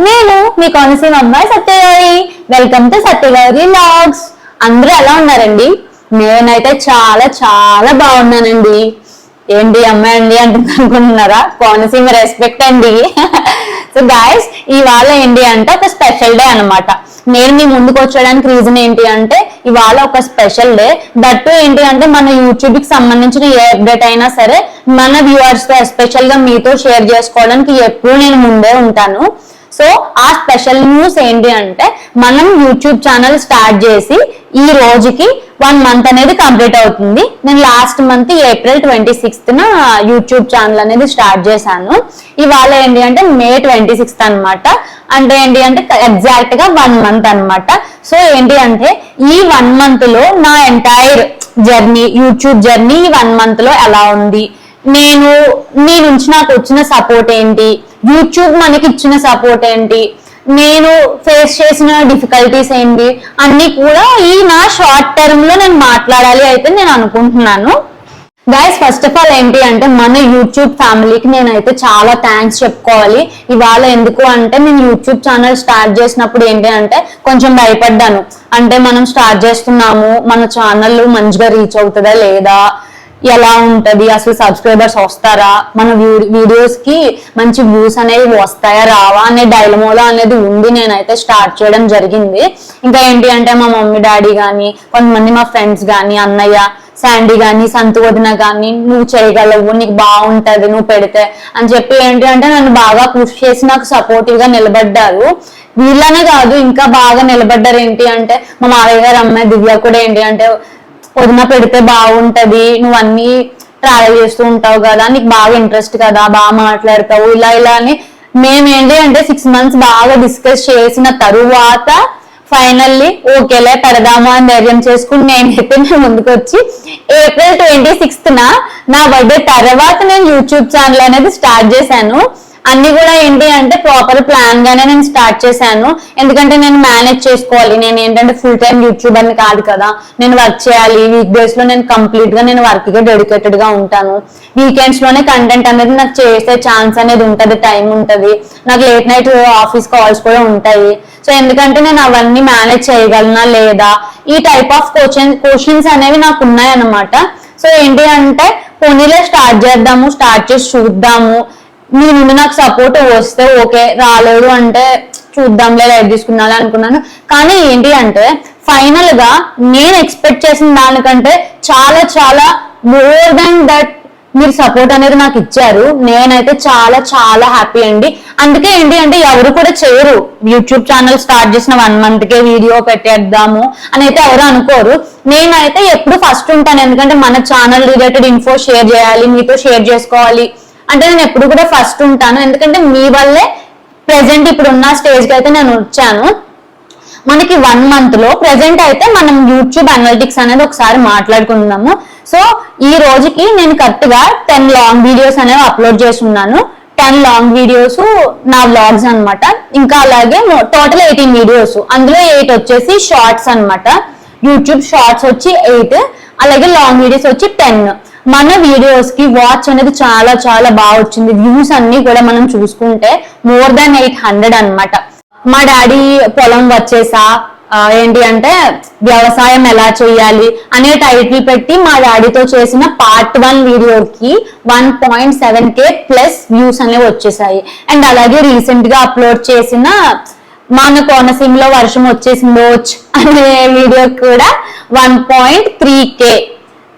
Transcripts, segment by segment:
నేను మీ కోనసీమ అమ్మాయి Satyagari. Welcome to Satyagari vlogs. అందరూ ఎలా ఉన్నారండి? నేనైతే చాలా చాలా బాగున్నానండి. ఏంటి అమ్మాయి అండి అనుకుంటున్నారా? కోనసీమ రెస్పెక్ట్ అండి. సో గాయస్, ఇవాళ ఏంటి అంటే ఒక స్పెషల్ డే అనమాట. నేను మీ ముందుకు వచ్చేయడానికి రీజన్ ఏంటి అంటే ఇవాళ ఒక స్పెషల్ డే. దట్టు ఏంటి అంటే మన యూట్యూబ్ కి సంబంధించిన ఏ అప్డేట్ అయినా సరే మన వ్యూవర్స్ తో ఎస్పెషల్ గా మీతో షేర్ చేసుకోవడానికి ఎప్పుడు నేను ముందే ఉంటాను. సో ఆ స్పెషల్ న్యూస్ ఏంటి అంటే మనం యూట్యూబ్ ఛానల్ స్టార్ట్ చేసి ఈ రోజుకి 1 మంత్ అనేది కంప్లీట్ అవుతుంది. నేను last month April 26th YouTube channel అనేది స్టార్ట్ చేశాను. ఇవాళ ఏంటి అంటే మే 26th అనమాట. అంటే ఏంటి అంటే ఎగ్జాక్ట్ గా 1 మంత్ అనమాట. సో ఏంటి అంటే ఈ 1 మంత్ లో నా ఎంటైర్ జర్నీ, యూట్యూబ్ జర్నీ ఈ 1 మంత్ లో ఎలా ఉంది, మీ నుంచి నాకు వచ్చిన సపోర్ట్ ఏంటి, యూట్యూబ్ మనకి ఇచ్చిన సపోర్ట్ ఏంటి, నేను ఫేస్ చేసిన డిఫికల్టీస్ ఏంటి అన్ని కూడా ఈ నా షార్ట్ టర్మ్ లో నేను మాట్లాడాలి అయితే నేను అనుకుంటున్నాను. గైస్, ఫస్ట్ ఆఫ్ ఆల్ ఏంటి అంటే మన యూట్యూబ్ ఫ్యామిలీకి నేనైతే చాలా థ్యాంక్స్ చెప్పుకోవాలి ఇవాళ. ఎందుకు అంటే నేను యూట్యూబ్ ఛానల్ స్టార్ట్ చేసినప్పుడు ఏంటి అంటే కొంచెం భయపడ్డాను. అంటే మనం స్టార్ట్ చేస్తున్నాము, మన ఛానల్ మంచిగా రీచ్ అవుతుందా లేదా, ఎలా ఉంటది, అసలు సబ్స్క్రైబర్స్ వస్తారా, మన వీడియోస్ కి మంచి వ్యూస్ అనేవి వస్తాయా రావా అనే డైలమోలో అనేది ఉంది. నేనైతే స్టార్ట్ చేయడం జరిగింది. ఇంకా ఏంటి అంటే మా మమ్మీ డాడీ గాని, కొంతమంది మా ఫ్రెండ్స్ గాని, అన్నయ్య శాండీ గాని, సంతు వదిన గాని, నువ్వు చేయగలవు, నీకు బాగుంటది నువ్వు పెడితే అని చెప్పి ఏంటి అంటే నన్ను బాగా పుష్ చేసి నాకు సపోర్టివ్ గా నిలబడ్డారు. వీళ్ళనే కాదు ఇంకా బాగా నిలబడ్డారు. ఏంటి అంటే మా మావయ్య గారు అమ్మాయి దివ్య కూడా ఏంటి అంటే వదిన పెడితే బాగుంటది, నువ్వు అన్ని ట్రావెల్ చేస్తూ ఉంటావు కదా, నీకు బాగా ఇంట్రెస్ట్ కదా, బాగా మాట్లాడతావు, ఇలా ఇలా అని మేమేంటి అంటే 6 months బాగా డిస్కస్ చేసిన తరువాత ఫైనల్లీ ఓకేలే పెడదాము అని ధైర్యం చేసుకుని నేనైతే ముందుకు వచ్చి ఏప్రిల్ 26th నా బర్త్డే తర్వాత నేను యూట్యూబ్ ఛానల్ అనేది స్టార్ట్ చేశాను. అన్ని కూడా ఏంటి అంటే ప్రాపర్ ప్లాన్ గానే నేను స్టార్ట్ చేశాను. ఎందుకంటే నేను మేనేజ్ చేసుకోవాలి. నేను ఏంటంటే ఫుల్ టైం యూట్యూబర్ కాదు కదా, నేను వర్క్ చేయాలి. వీక్ డేస్ లో నేను కంప్లీట్ గా నేను వర్క్ గా డెడికేటెడ్ గా ఉంటాను. వీకెండ్స్ లోనే కంటెంట్ అనేది నాకు చేసే ఛాన్స్ అనేది ఉంటది, టైం ఉంటది. నాకు లేట్ నైట్ ఆఫీస్ కాల్స్ కూడా ఉంటాయి. సో ఎందుకంటే నేను అవన్నీ మేనేజ్ చేయగలనా లేదా, ఈ టైప్ ఆఫ్ క్వశ్చన్స్ అనేవి నాకు ఉన్నాయన్నమాట. సో ఏంటి అంటే పోనీలే స్టార్ట్ చేద్దాము, స్టార్ట్ చేసి చూద్దాము, మీ నుండి నాకు సపోర్ట్ వస్తే ఓకే, రాలేదు అంటే చూద్దాంలే, లైట్ తీసుకున్నాలే అనుకున్నాను. కానీ ఏంటి అంటే ఫైనల్ గా నేను ఎక్స్పెక్ట్ చేసిన దానికంటే చాలా చాలా మోర్ దాన్ దట్ మీరు సపోర్ట్ అనేది నాకు ఇచ్చారు. నేనైతే చాలా చాలా హ్యాపీ అండి. అందుకే ఏంటి అంటే ఎవరు కూడా చేయరు, యూట్యూబ్ ఛానల్ స్టార్ట్ చేసిన 1 month కే వీడియో పెట్టేద్దాము అని అయితే ఎవరు అనుకోరు. నేనైతే ఎప్పుడు ఫస్ట్ ఉంటాను. ఎందుకంటే మన ఛానల్ రిలేటెడ్ ఇన్ఫో షేర్ చేయాలి, మీతో షేర్ చేసుకోవాలి అంటే నేను ఎప్పుడు కూడా ఫస్ట్ ఉంటాను. ఎందుకంటే మీ వల్లే ప్రెసెంట్ ఇప్పుడు ఉన్న స్టేజ్ కి అయితే నేను వచ్చాను. మనకి 1 month లో ప్రెసెంట్ అయితే మనం యూట్యూబ్ అనలిటిక్స్ అనేది ఒకసారి మాట్లాడుకుందాము. సో ఈ రోజుకి నేను కరెక్ట్ గా 10 లాంగ్ వీడియోస్ అనేవి అప్లోడ్ చేస్తున్నాను. 10 లాంగ్ వీడియోస్ నా వ్లాగ్స్ అనమాట. ఇంకా అలాగే టోటల్ 18 వీడియోస్, అందులో 8 వచ్చేసి షార్ట్స్ అనమాట. యూట్యూబ్ షార్ట్స్ వచ్చి 8, అలాగే లాంగ్ వీడియోస్ వచ్చి 10. మన వీడియోస్ కి వాచ్ అనేది చాలా చాలా బాగా వచ్చింది. వ్యూస్ అన్ని కూడా మనం చూసుకుంటే మోర్ దాన్ 800 అనమాట. మా డాడీ పొలం వచ్చేసా ఏంటి అంటే వ్యవసాయం ఎలా చేయాలి అనే టైటిల్ పెట్టి మా డాడీతో చేసిన పార్ట్ 1 వీడియోకి 1.7K ప్లస్ వ్యూస్ అనేవి వచ్చేసాయి. అండ్ అలాగే రీసెంట్ గా అప్లోడ్ చేసిన మన కోనసీమలో వర్షం వచ్చేసిందో అనే వీడియో కూడా 1.3K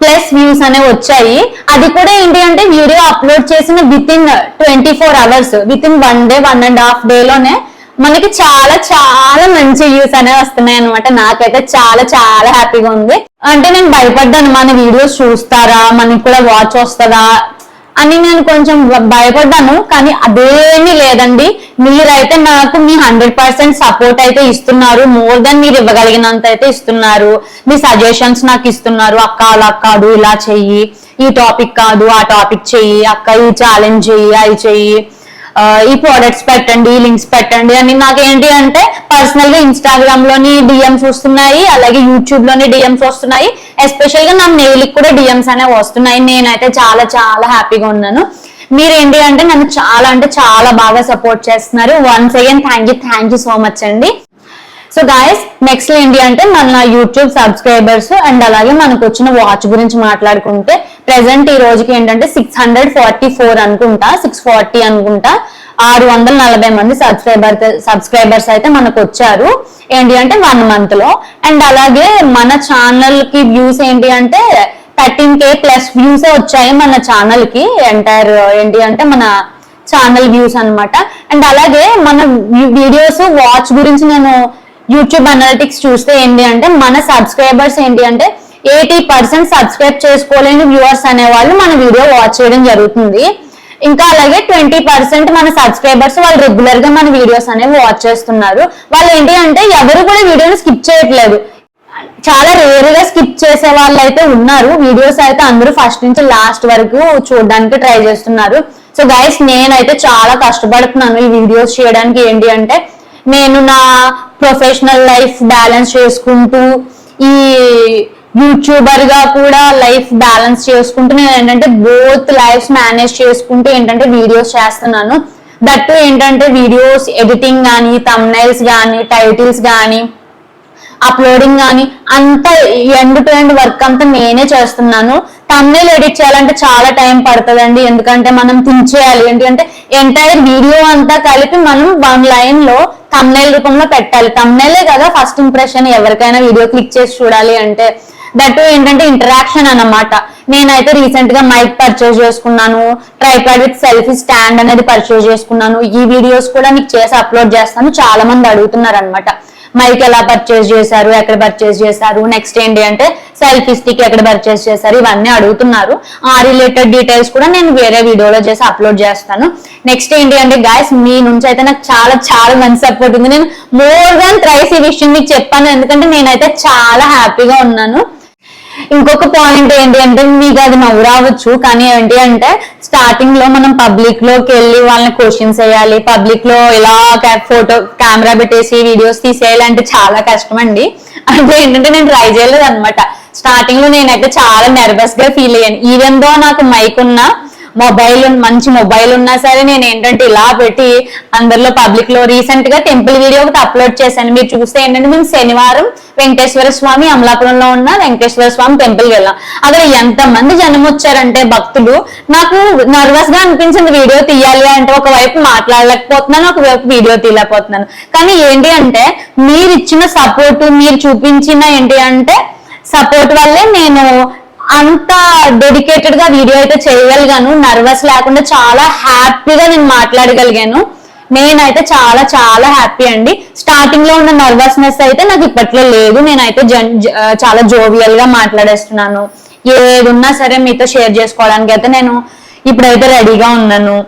ప్లస్ వ్యూస్ అనేవి వచ్చాయి. అది కూడా ఏంటి అంటే వీడియో అప్లోడ్ చేసిన with in 24 hours, with in 1 day 1.5 day లోనే మనకి చాలా చాలా మంచి వ్యూస్ అనేవి వస్తున్నాయి అనమాట. నాకైతే చాలా చాలా హ్యాపీగా ఉంది. అంటే నేను భయపడ్డాను, మన వీడియోస్ చూస్తారా, మనకి కూడా వాచ్ వస్తుందా అని నేను కొంచెం భయపడ్డాను. కానీ అదేమీ లేదండి. మీరైతే నాకు మీ 100% సపోర్ట్ అయితే ఇస్తున్నారు. మోర్ దెన్ మీరు ఇవ్వగలిగినంత అయితే ఇస్తున్నారు. మీ సజెషన్స్ నాకు ఇస్తున్నారు. అక్క అలా కాదు, ఇలా చెయ్యి, ఈ టాపిక్ కాదు ఆ టాపిక్ చెయ్యి, అక్క ఈ ఛాలెంజ్ చెయ్యి, అవి చెయ్యి, ఈ ప్రొడక్ట్స్ పెట్టండి, లింక్స్ పెట్టండి అని. నాకేంటి అంటే పర్సనల్ గా ఇన్స్టాగ్రామ్ లోని డిఎంస్ వస్తున్నాయి, అలాగే యూట్యూబ్ లోని డిఎంస్ వస్తున్నాయి. ఎస్పెషల్ గా నా మెయిల్ కి కూడా డిఎంస్ అనేవి వస్తున్నాయి. నేనైతే చాలా చాలా హ్యాపీగా ఉన్నాను. మీరేంటి అంటే నన్ను చాలా అంటే చాలా బాగా సపోర్ట్ చేస్తున్నారు. Once again thank you so much అండి. సో గాయస్ నెక్స్ట్ ఏంటి అంటే మన యూట్యూబ్ సబ్స్క్రైబర్స్ అండ్ అలాగే మనకు వచ్చిన వాచ్ గురించి మాట్లాడుకుంటే ప్రెసెంట్ ఈ రోజుకి ఏంటంటే 644 అనుకుంటా, 640 అనుకుంటా, 640 మంది సబ్స్క్రైబర్స్ అయితే మనకు వచ్చారు ఏంటి అంటే 1 month లో. అండ్ అలాగే మన ఛానల్ కి వ్యూస్ ఏంటి అంటే 13K ప్లస్ వ్యూస్ వచ్చాయి మన ఛానల్ కి. ఎంటైర్ ఏంటి అంటే మన ఛానల్ వ్యూస్ అన్నమాట. అండ్ అలాగే మన వీడియోస్ వాచ్ గురించి నేను యూట్యూబ్ అనలిటిక్స్ చూస్తే ఏంటి అంటే మన సబ్స్క్రైబర్స్ ఏంటి అంటే 80% సబ్స్క్రైబ్ చేసుకోలేని వ్యూవర్స్ అనేవాళ్ళు మన వీడియో వాచ్ చేయడం జరుగుతుంది. ఇంకా అలాగే 20% మన సబ్స్క్రైబర్స్ వాళ్ళు రెగ్యులర్ గా మన వీడియోస్ అనేవి వాచ్ చేస్తున్నారు. వాళ్ళు ఏంటి అంటే ఎవరు కూడా వీడియోని స్కిప్ చేయట్లేదు. చాలా రేర్ గా స్కిప్ చేసే వాళ్ళు అయితే ఉన్నారు. వీడియోస్ అయితే అందరూ ఫస్ట్ నుంచి లాస్ట్ వరకు చూడడానికి ట్రై చేస్తున్నారు. సో గైస్ నేనైతే చాలా కష్టపడుతున్నాను ఈ వీడియోస్ చేయడానికి. ఏంటి అంటే నేను నా ప్రొఫెషనల్ లైఫ్ బ్యాలెన్స్ చేసుకుంటూ ఈ యూట్యూబర్ గా కూడా లైఫ్ బ్యాలెన్స్ చేసుకుంటూ నేను ఏంటంటే బోత్ లైఫ్స్ మేనేజ్ చేసుకుంటూ ఏంటంటే వీడియోస్ చేస్తున్నాను. దట్టు ఏంటంటే వీడియోస్ ఎడిటింగ్ కానీ, థంబ్నైల్స్ కానీ, టైటిల్స్ కానీ, అప్లోడింగ్ కానీ అంతా ఎండ్ టు ఎండ్ వర్క్ అంతా నేనే చేస్తున్నాను. థంబ్నైల్ ఎడిట్ చేయాలంటే చాలా టైం పడుతుందండి. ఎందుకంటే మనం థింక్ చేయాలి ఎందుకంటే ఎంటైర్ వీడియో అంతా కలిపి మనం 1 line లో థంబ్నైల్ రూపంలో పెట్టాలి. థంబ్నైలే కదా ఫస్ట్ ఇంప్రెషన్ ఎవరికైనా వీడియో క్లిక్ చేసి చూడాలి అంటే. దట్ ఏంటంటే ఇంటరాక్షన్ అన్నమాట. నేనైతే రీసెంట్ గా మైక్ పర్చేస్ చేసుకున్నాను, ట్రైపాడ్ విత్ సెల్ఫీ స్టాండ్ అనేది పర్చేస్ చేసుకున్నాను. ఈ వీడియోస్ కూడా మీకు చేసి అప్లోడ్ చేస్తాను. చాలా మంది అడుగుతున్నారు అనమాట మైక్ ఎలా పర్చేస్ చేశారు, ఎక్కడ పర్చేస్ చేశారు, నెక్స్ట్ ఏంటి అంటే సెల్ఫీ స్టిక్ ఎక్కడ పర్చేస్ చేశారు, ఇవన్నీ అడుగుతున్నారు. ఆ రిలేటెడ్ డీటెయిల్స్ కూడా నేను వేరే వీడియోలో చేసి అప్లోడ్ చేస్తాను. నెక్స్ట్ ఏంటి అంటే గాయస్ మీ నుంచి అయితే నాకు చాలా చాలా మంచి సపోర్ట్ ఉంది. నేను మోర్ దాన్ థ్రైస్ ఈ విషయం మీకు చెప్పాను ఎందుకంటే నేనైతే చాలా హ్యాపీగా ఉన్నాను. ఇంకొక పాయింట్ ఏంటి అంటే మీకు అది నవ్వు రావచ్చు కానీ ఏంటి అంటే స్టార్టింగ్ లో మనం పబ్లిక్ లోకి వెళ్ళి వాళ్ళని క్వశ్చన్స్ వేయాలి, పబ్లిక్ లో ఇలా కెమెరా పెట్టేసి వీడియోస్ తీసేయాలి అంటే చాలా కష్టం అండి. అంటే ఏంటంటే నేను ట్రై చేయలేదు అనమాట. స్టార్టింగ్ లో నేనైతే చాలా నర్వస్ గా ఫీల్ అయ్యాను. ఈవెన్ దో నాకు మైక్ ఉన్నా మంచి మొబైల్ ఉన్నా సరే నేను ఏంటంటే ఇలా పెట్టి అందరిలో పబ్లిక్ లో రీసెంట్ గా టెంపుల్ వీడియో ఒకటి అప్లోడ్ చేశాను. మీరు చూస్తే ఏంటంటే మేము శనివారం వెంకటేశ్వర స్వామి అమలాపురంలో ఉన్న వెంకటేశ్వర స్వామి టెంపుల్ వెళ్ళాం. అక్కడ ఎంత మంది జనం వచ్చారంటే భక్తులు. నాకు నర్వస్ గా అనిపించింది వీడియో తీయాలి అంటే. ఒకవైపు మాట్లాడలేకపోతున్నాను, ఒకవైపు వీడియో తీయలేకపోతున్నాను. కానీ ఏంటి అంటే మీరు ఇచ్చిన సపోర్ట్, మీరు చూపించిన ఏంటి అంటే సపోర్ట్ వల్లే నేను అంత డెడికేటెడ్ గా వీడియో అయితే చేయగలిగాను. నర్వస్ లేకుండా చాలా హ్యాపీగా నేను మాట్లాడగలిగాను. నేనైతే చాలా చాలా హ్యాపీ అండి. స్టార్టింగ్ లో ఉన్న నర్వస్నెస్ అయితే నాకు ఇప్పట్లో లేదు. నేనైతే చాలా జోవియల్ గా మాట్లాడేస్తున్నాను. ఏది ఉన్నా సరే మీతో షేర్ చేసుకోవడానికి అయితే నేను ఇప్పుడైతే రెడీగా ఉన్నాను.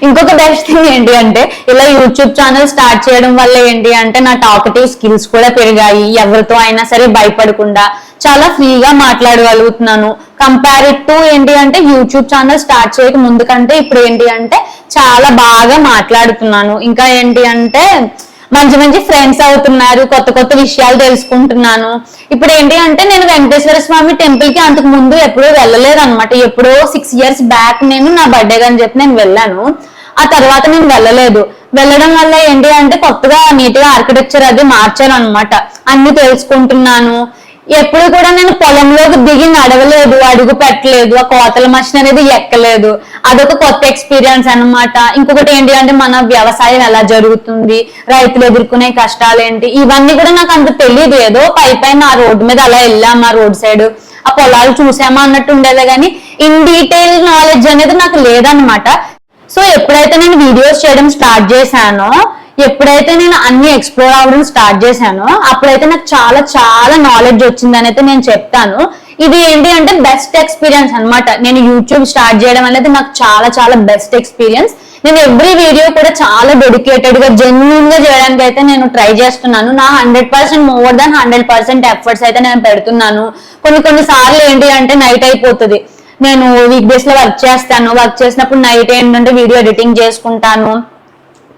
ఇంకొక బెస్ట్ థింగ్ ఏంటి అంటే ఇలా యూట్యూబ్ ఛానల్ స్టార్ట్ చేయడం వల్ల ఏంటి అంటే నా టాకటివ్ స్కిల్స్ కూడా పెరిగాయి. ఎవరితో అయినా సరే భయపడకుండా చాలా ఫ్రీగా మాట్లాడగలుగుతున్నాను. కంపేర్డ్ టు ఏంటి అంటే యూట్యూబ్ ఛానల్ స్టార్ట్ చేయక ముందు కంటే ఇప్పుడు ఏంటి అంటే చాలా బాగా మాట్లాడుతున్నాను. ఇంకా ఏంటి అంటే మంచి మంచి ఫ్రెండ్స్ అవుతున్నారు, కొత్త కొత్త విషయాలు తెలుసుకుంటున్నాను. ఇప్పుడు ఏంటి అంటే నేను వెంకటేశ్వర స్వామి టెంపుల్ కి అంతకు ముందు ఎప్పుడూ వెళ్ళలేదు అనమాట. ఎప్పుడో 6 years బ్యాక్ నేను నా బర్త్డే అని చెప్పి నేను వెళ్ళాను. ఆ తర్వాత నేను వెళ్ళలేదు. వెళ్ళడం వల్ల ఏంటి అంటే కొత్తగా నీట్ గా ఆర్కిటెక్చర్ అది మార్చాను అనమాట. అన్ని తెలుసుకుంటున్నాను. ఎప్పుడు కూడా నేను పొలంలోకి దిగి నడవలేదు, అడుగు పెట్టలేదు, ఆ కోతల మషిన్ అనేది ఎక్కలేదు. అదొక కొత్త ఎక్స్పీరియన్స్ అన్నమాట. ఇంకొకటి ఏంటి అంటే మన వ్యవసాయం ఎలా జరుగుతుంది, రైతులు ఎదుర్కొనే కష్టాలు ఏంటి, ఇవన్నీ కూడా నాకు అంత తెలియదు. ఏదో పైన ఆ రోడ్డు మీద అలా వెళ్ళాము, ఆ రోడ్ సైడ్ ఆ పొలాలు చూసామా అన్నట్టు ఉండేదే కానీ ఇన్ డీటెయిల్ నాలెడ్జ్ అనేది నాకు లేదనమాట. సో ఎప్పుడైతే నేను వీడియోస్ చేయడం స్టార్ట్ చేశానో, ఎప్పుడైతే నేను అన్ని ఎక్స్ప్లోర్ అవ్వడం స్టార్ట్ చేశానో అప్పుడైతే నాకు చాలా చాలా నాలెడ్జ్ వచ్చిందని అయితే నేను చెప్తాను. ఇది ఏంటి అంటే బెస్ట్ ఎక్స్పీరియన్స్ అన్నమాట. నేను యూట్యూబ్ స్టార్ట్ చేయడం అనేది నాకు చాలా చాలా బెస్ట్ ఎక్స్పీరియన్స్. నేను ఎవ్రీ వీడియో కూడా చాలా డెడికేటెడ్ గా జెన్యూన్ గా చేయడానికి అయితే నేను ట్రై చేస్తున్నాను. నా 100% మోర్ దాన్ 100% ఎఫర్ట్స్ అయితే నేను పెడుతున్నాను. కొన్ని సార్లు ఏంటి అంటే నైట్ అయిపోతుంది. నేను వీక్ డేస్ లో వర్క్ చేస్తాను. వర్క్ చేసినప్పుడు నైట్ ఏంటంటే వీడియో ఎడిటింగ్ చేసుకుంటాను,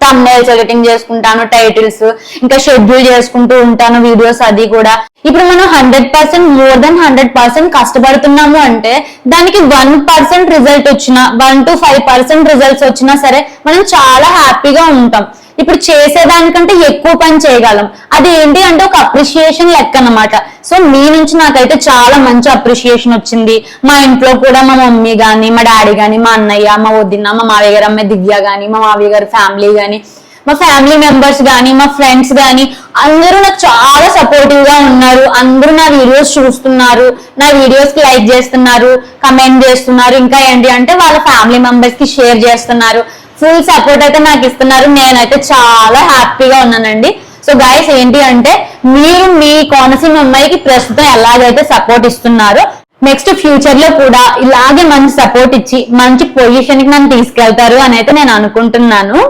థంబ్నైల్స్ ఎడిటింగ్ చేసుకుంటాను, టైటిల్స్ ఇంకా షెడ్యూల్ చేసుకుంటూ ఉంటాను వీడియోస్ అది కూడా. ఇప్పుడు మనం 100% మోర్ దెన్ 100% కష్టపడుతున్నాము అంటే దానికి 1% రిజల్ట్ వచ్చినా 1 to 5% రిజల్ట్స్ వచ్చినా సరే మనం చాలా హ్యాపీగా ఉంటాం. ఇప్పుడు చేసేదానికంటే ఎక్కువ పని చేయగలం. అది ఏంటి అంటే ఒక అప్రిషియేషన్ లెక్క అన్నమాట. సో మీ నుంచి నాకైతే చాలా మంచి అప్రిషియేషన్ వచ్చింది. మా ఇంట్లో కూడా మా మమ్మీ గాని, మా డాడీ గాని, మా అన్నయ్య, మా వదిన, మా మావయ్య గారు అమ్మాయి దివ్య గాని, మా మావయ్య గారి ఫ్యామిలీ గాని, మా ఫ్యామిలీ మెంబర్స్ గాని, మా ఫ్రెండ్స్ గాని అందరూ నాకు చాలా సపోర్టివ్ గా ఉన్నారు. అందరూ నా వీడియోస్ చూస్తున్నారు, నా వీడియోస్ కి లైక్ చేస్తున్నారు, కమెంట్ చేస్తున్నారు, ఇంకా ఏంటి అంటే వాళ్ళ ఫ్యామిలీ మెంబర్స్ కి షేర్ చేస్తున్నారు. ఫుల్ సపోర్ట్ అయితే నాకు ఇస్తున్నారు. నేనైతే చాలా హ్యాపీగా ఉన్నానండి. సో గైస్ ఏంటి అంటే మీరు మీ కోనసీమ అమ్మాయికి ప్రస్తుతం ఎలాగైతే సపోర్ట్ ఇస్తున్నారో నెక్స్ట్ ఫ్యూచర్ లో కూడా ఇలాగే మంచి సపోర్ట్ ఇచ్చి మంచి పొజిషన్ కి నన్ను తీసుకెళ్తారు అని అయితే నేను అనుకుంటున్నాను.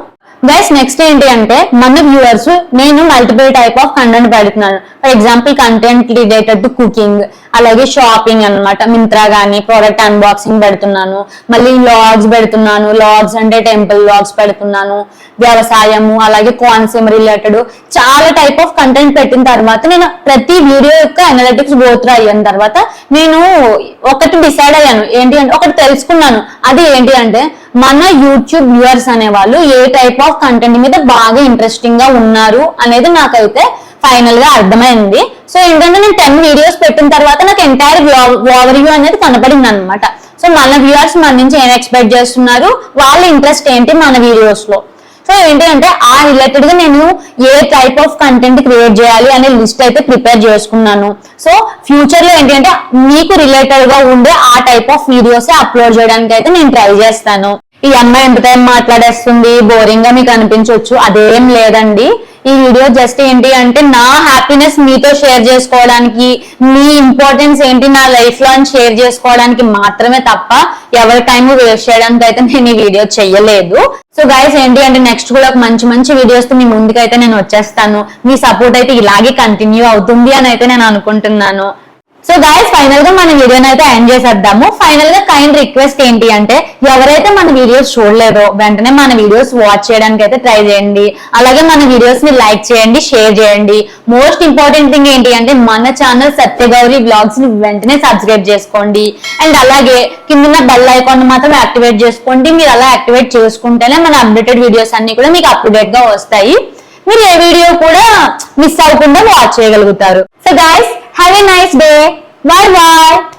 గైస్ నెక్స్ట్ ఏంటి అంటే మన వ్యూవర్స్ నేను మల్టిపుల్ టైప్ ఆఫ్ కంటెంట్ పెడుతున్నాను. For example content related to cooking, అలాగే షాపింగ్ అన్నమాట. మింత్రా గానీ ప్రోడక్ట్ అన్బాక్సింగ్ పెడుతున్నాను, మళ్ళీ లాగ్స్ పెడుతున్నాను. లాగ్స్ అంటే టెంపుల్ లాగ్స్ పెడుతున్నాను, వ్యవసాయము, అలాగే కోనసీమ రిలేటెడ్ చాలా టైప్ ఆఫ్ కంటెంట్ పెట్టిన తర్వాత నేను ప్రతి వీడియో యొక్క అనలిటిక్స్ గోత్ర అయిన తర్వాత నేను ఒకటి డిసైడ్ అయ్యాను. ఏంటి అంటే ఒకటి తెలుసుకున్నాను. అది ఏంటి అంటే మన యూట్యూబ్ వ్యూవర్స్ అనేవాళ్ళు ఏ టైప్ ఆఫ్ కంటెంట్ మీద బాగా ఇంట్రెస్టింగ్ గా ఉన్నారు అనేది నాకైతే ఫైనల్ గా అర్థమైంది. సో ఏంటంటే నేను 10 వీడియోస్ పెట్టిన తర్వాత నాకు ఎంటైర్ ఓవర్వ్యూ అనేది కనపడింది అనమాట. సో మన వ్యూవర్స్ మన నుంచి ఏం ఎక్స్పెక్ట్ చేస్తున్నారు, వాళ్ళ ఇంట్రెస్ట్ ఏంటి మన వీడియోస్ లో. సో ఏంటి అంటే ఆ రిలేటెడ్ గా నేను ఏ టైప్ ఆఫ్ కంటెంట్ క్రియేట్ చేయాలి అనే లిస్ట్ అయితే ప్రిపేర్ చేసుకున్నాను. సో ఫ్యూచర్ లో ఏంటి అంటే మీకు రిలేటెడ్ గా ఉండే ఆ టైప్ ఆఫ్ వీడియోస్ అప్లోడ్ చేయడానికి అయితే నేను ట్రై చేస్తాను. ఈ అమ్మాయి ఎంత టైం మాట్లాడేస్తుంది, బోరింగ్ గా మీకు అనిపించవచ్చు. అదేం లేదండి. ఈ వీడియో జస్ట్ ఏంటి అంటే నా హ్యాపీనెస్ మీతో షేర్ చేసుకోవడానికి, మీ ఇంపార్టెన్స్ ఏంటి నా లైఫ్ లో అని షేర్ చేసుకోవడానికి మాత్రమే తప్ప ఎవరి టైం వేస్ట్ చేయడానికి అయితే నేను ఈ వీడియో చెయ్యలేదు. సో గైస్ ఏంటి అంటే నెక్స్ట్ కూడా ఒక మంచి మంచి వీడియోస్ తో మీ ముందుకైతే నేను వచ్చేస్తాను. మీ సపోర్ట్ అయితే ఇలాగే కంటిన్యూ అవుతుంది అని అయితే నేను అనుకుంటున్నాను. సో గైస్ ఫైనల్ గా మన వీడియోని అయితే ఎండ్ చేసేద్దాము. ఫైనల్ గా కైండ్ రిక్వెస్ట్ ఏంటి అంటే ఎవరైతే మన వీడియోస్ చూడలేదో వెంటనే మన వీడియోస్ వాచ్ చేయడానికి అయితే ట్రై చేయండి. అలాగే మన వీడియోస్ ని లైక్ చేయండి, షేర్ చేయండి. మోస్ట్ ఇంపార్టెంట్ థింగ్ ఏంటి అంటే మన ఛానల్ సత్యగౌరి వ్లాగ్స్ ని వెంటనే సబ్స్క్రైబ్ చేసుకోండి. అండ్ అలాగే కింద బెల్ ఐకాన్ మాత్రం యాక్టివేట్ చేసుకోండి. మీరు అలా యాక్టివేట్ చేసుకుంటేనే మన అప్డేటెడ్ వీడియోస్ అన్ని కూడా మీకు అప్ టు డేట్ గా వస్తాయి. మీరు ఏ వీడియో కూడా మిస్ అవ్వకుండా వాచ్ చేయగలుగుతారు. So guys have a nice day. Bye bye.